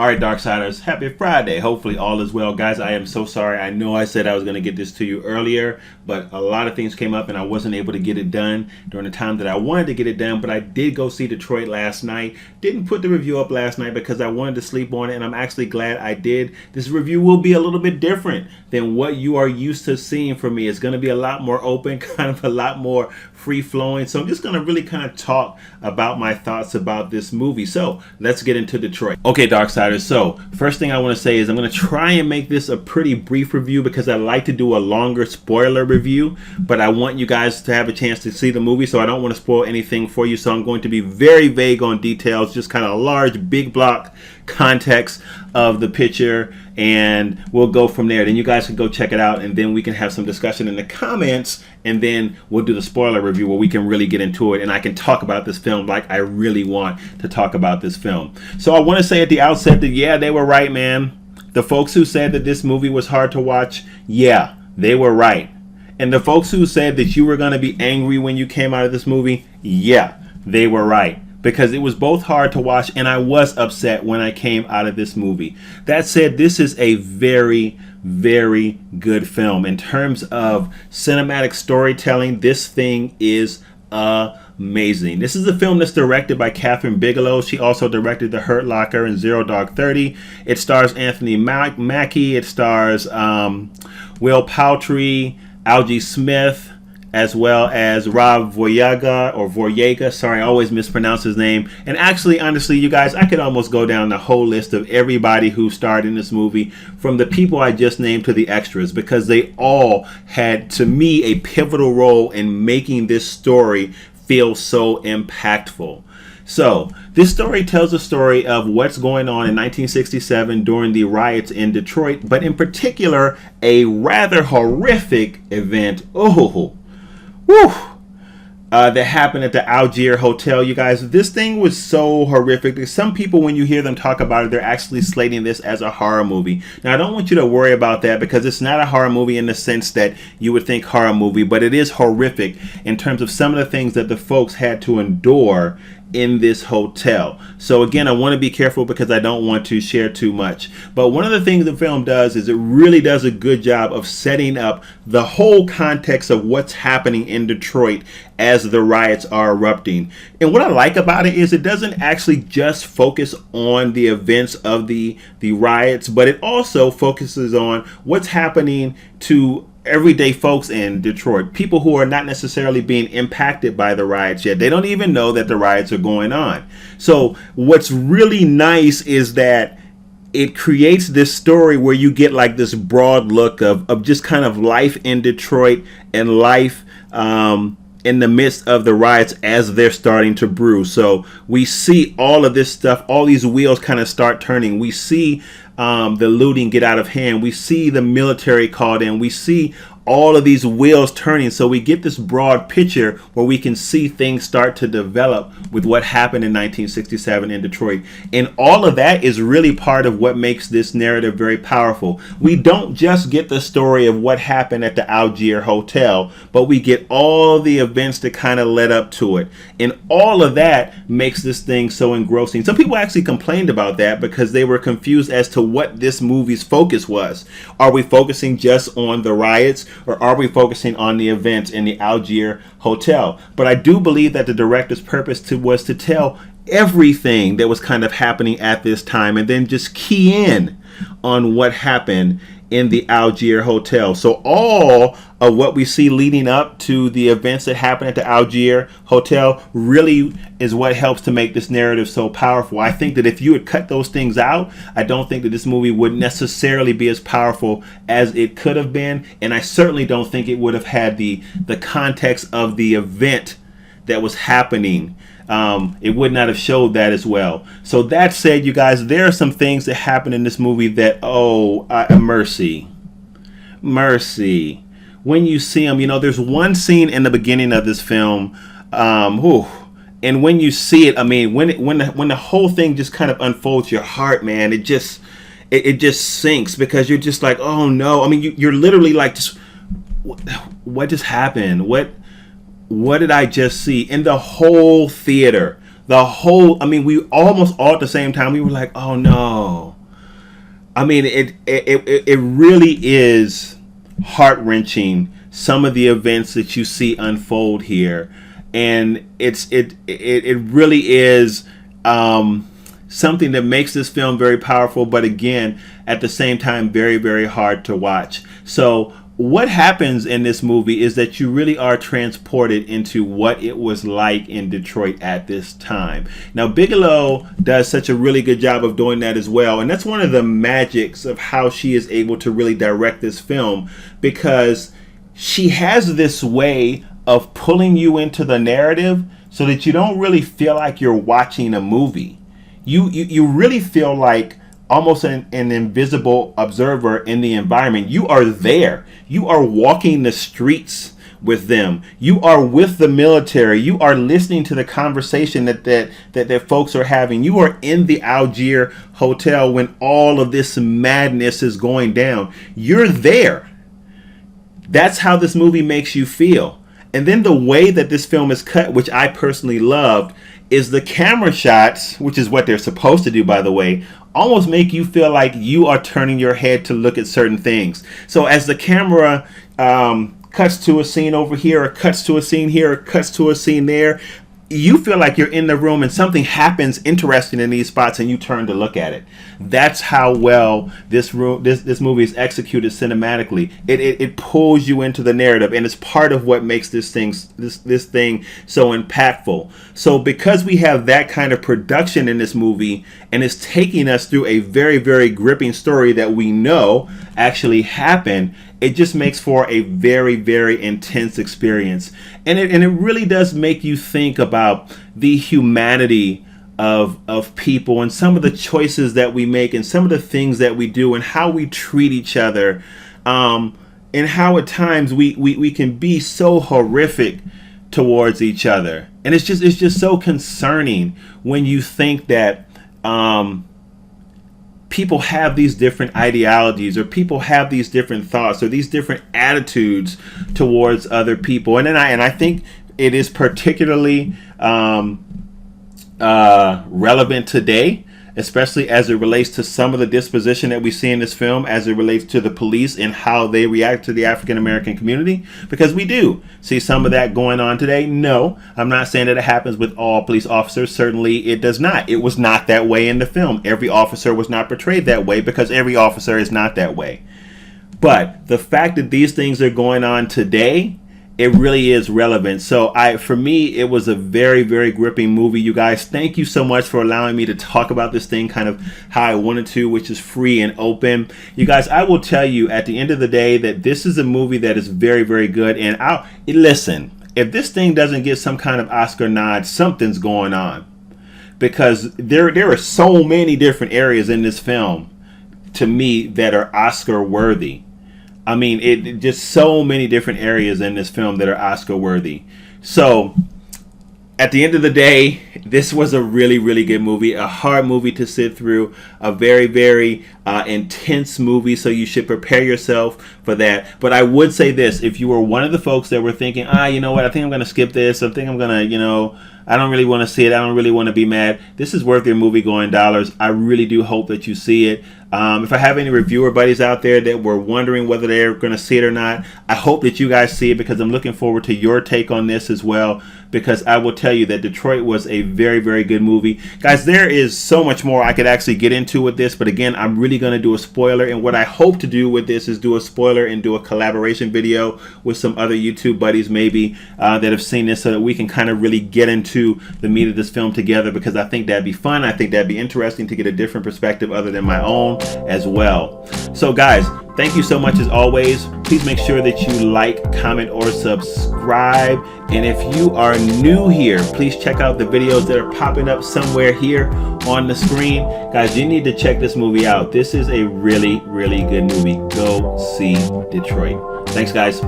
All right, Darksiders, happy Friday. Hopefully all is well. Guys, I am so sorry. I know I said I was going to get this to you earlier, but a lot of things came up and I wasn't able to get it done during the time that I wanted to get it done, but I did go see Detroit last night. Didn't put the review up last night because I wanted to sleep on it, and I'm actually glad I did. This review will be a little bit different than what you are used to seeing from me. It's going to be a lot more open, kind of a lot more free-flowing. So I'm just going to really kind of talk about my thoughts about this movie. So let's get into Detroit. Okay, Darksiders. So first thing I want to say is I'm going to try and make this a pretty brief review because I like to do a longer spoiler review, but I want you guys to have a chance to see the movie, so I don't want to spoil anything for you. So I'm going to be very vague on details, just kind of large, big block context of the picture, and we'll go from there. Then you guys can go check it out, and then we can have some discussion in the comments, and then we'll do the spoiler review where we can really get into it, and I can talk about this film like I really want to talk about this film. So I want to say at the outset that, yeah, they were right, man. The folks who said that this movie was hard to watch, yeah, they were right. And the folks who said that you were going to be angry when you came out of this movie, yeah, they were right. Because it was both hard to watch and I was upset when I came out of this movie. That said, this is a very, very good film. In terms of cinematic storytelling, this thing is amazing. This is a film that's directed by Kathryn Bigelow. She also directed The Hurt Locker and Zero Dark 30. It stars Anthony Mackie. It stars Will Poulter, Algee Smith, as well as Rob Boyega. Sorry, I always mispronounce his name. And actually, honestly, you guys, I could almost go down the whole list of everybody who starred in this movie, from the people I just named to the extras, because they all had, to me, a pivotal role in making this story feel so impactful. So, this story tells a story of what's going on in 1967 during the riots in Detroit, but in particular, a rather horrific event. That happened at the Algiers Hotel. You guys, this thing was so horrific. Some people, when you hear them talk about it, they're actually slating this as a horror movie. Now, I don't want you to worry about that because it's not a horror movie in the sense that you would think horror movie, but it is horrific in terms of some of the things that the folks had to endure in this hotel. So again, I want to be careful because I don't want to share too much. But one of the things the film does is it really does a good job of setting up the whole context of what's happening in Detroit as the riots are erupting. And what I like about it is it doesn't actually just focus on the events of the riots, but it also focuses on what's happening to everyday folks in Detroit, people who are not necessarily being impacted by the riots yet. They don't even know that the riots are going on. So what's really nice is that it creates this story where you get like this broad look of just kind of life in Detroit and life in the midst of the riots as they're starting to brew. So we see all of this stuff, all these wheels kind of start turning. We see the looting get out of hand. We see the military called in. We see all of these wheels turning. So we get this broad picture where we can see things start to develop with what happened in 1967 in Detroit. And all of that is really part of what makes this narrative very powerful. We don't just get the story of what happened at the Algiers Hotel, but we get all the events that kind of led up to it. And all of that makes this thing so engrossing. Some people actually complained about that because they were confused as to what this movie's focus was. Are we focusing just on the riots, or are we focusing on the events in the Algiers Hotel? But I do believe that the director's purpose was to tell everything that was kind of happening at this time and then just key in on what happened in the Algiers Hotel. So all of what we see leading up to the events that happen at the Algiers Hotel really is what helps to make this narrative so powerful. I think that if you had cut those things out, I don't think that this movie would necessarily be as powerful as it could have been. And I certainly don't think it would have had the context of the event that was happening. It would not have showed that as well. So that said, you guys, there are some things that happen in this movie that, mercy. When you see them, there's one scene in the beginning of this film, and when you see it, I mean, when the whole thing just kind of unfolds, your heart, man, it just sinks because you're just like, oh no. I mean, you're literally like, just what just happened? What did I just see? In the whole theater, we almost all at the same time, we were like, oh no. I mean, it really is heart-wrenching, some of the events that you see unfold here, and it really is something that makes this film very powerful, but again, at the same time, very, very hard to watch. So what happens in this movie is that you really are transported into what it was like in Detroit at this time. Now, Bigelow does such a really good job of doing that as well, and that's one of the magics of how she is able to really direct this film, because she has this way of pulling you into the narrative so that you don't really feel like you're watching a movie. You really feel like almost an invisible observer in the environment. You are there. You are walking the streets with them. You are with the military. You are listening to the conversation that folks are having. You are in the Algiers Hotel when all of this madness is going down. You're there. That's how this movie makes you feel. And then the way that this film is cut, which I personally loved, is the camera shots, which is what they're supposed to do, by the way, almost make you feel like you are turning your head to look at certain things. So as the camera cuts to a scene over here, or cuts to a scene here, or cuts to a scene there, you feel like you're in the room and something happens interesting in these spots and you turn to look at it. That's how well this movie is executed cinematically. It pulls you into the narrative, and it's part of what makes this thing so impactful. So because we have that kind of production in this movie, and it's taking us through a very, very gripping story that we know actually happened, it just makes for a very, very intense experience. And it really does make you think about the humanity of people, and some of the choices that we make, and some of the things that we do, and how we treat each other, and how at times we can be so horrific towards each other. And it's just so concerning when you think that people have these different ideologies, or people have these different thoughts, or these different attitudes towards other people. And I think it is particularly relevant today, especially as it relates to some of the disposition that we see in this film, as it relates to the police and how they react to the African American community, because we do see some of that going on today. No, I'm not saying that it happens with all police officers. Certainly it does not. It was not that way in the film. Every officer was not portrayed that way, because every officer is not that way. But the fact that these things are going on today, it really is relevant. So for me, it was a very, very gripping movie. You guys, thank you so much for allowing me to talk about this thing kind of how I wanted to, which is free and open. You guys, I will tell you at the end of the day that this is a movie that is very, very good. And listen, if this thing doesn't get some kind of Oscar nod, something's going on. Because there are so many different areas in this film, to me, that are Oscar worthy. I mean, it just so many different areas in this film that are Oscar worthy. So at the end of the day, this was a really, really good movie, a hard movie to sit through, a very, very intense movie. So you should prepare yourself for that. But I would say this: if you were one of the folks that were thinking, you know what, I think I'm going to skip this. I think I'm going to, I don't really want to see it. I don't really want to be mad. This is worth your movie going dollars. I really do hope that you see it. If I have any reviewer buddies out there that were wondering whether they're going to see it or not, I hope that you guys see it, because I'm looking forward to your take on this as well, because I will tell you that Detroit was a very, very good movie. Guys, there is so much more I could actually get into with this, but again, I'm really going to do a spoiler, and what I hope to do with this is do a spoiler and do a collaboration video with some other YouTube buddies maybe that have seen this, so that we can kind of really get into the meat of this film together, because I think that'd be fun. I think that'd be interesting to get a different perspective other than my own as well. So guys, thank you so much as always. Please make sure that you like, comment, or subscribe. And if you are new here, please check out the videos that are popping up somewhere here on the screen. Guys, you need to check this movie out. This is a really, really good movie. Go see Detroit. Thanks, guys.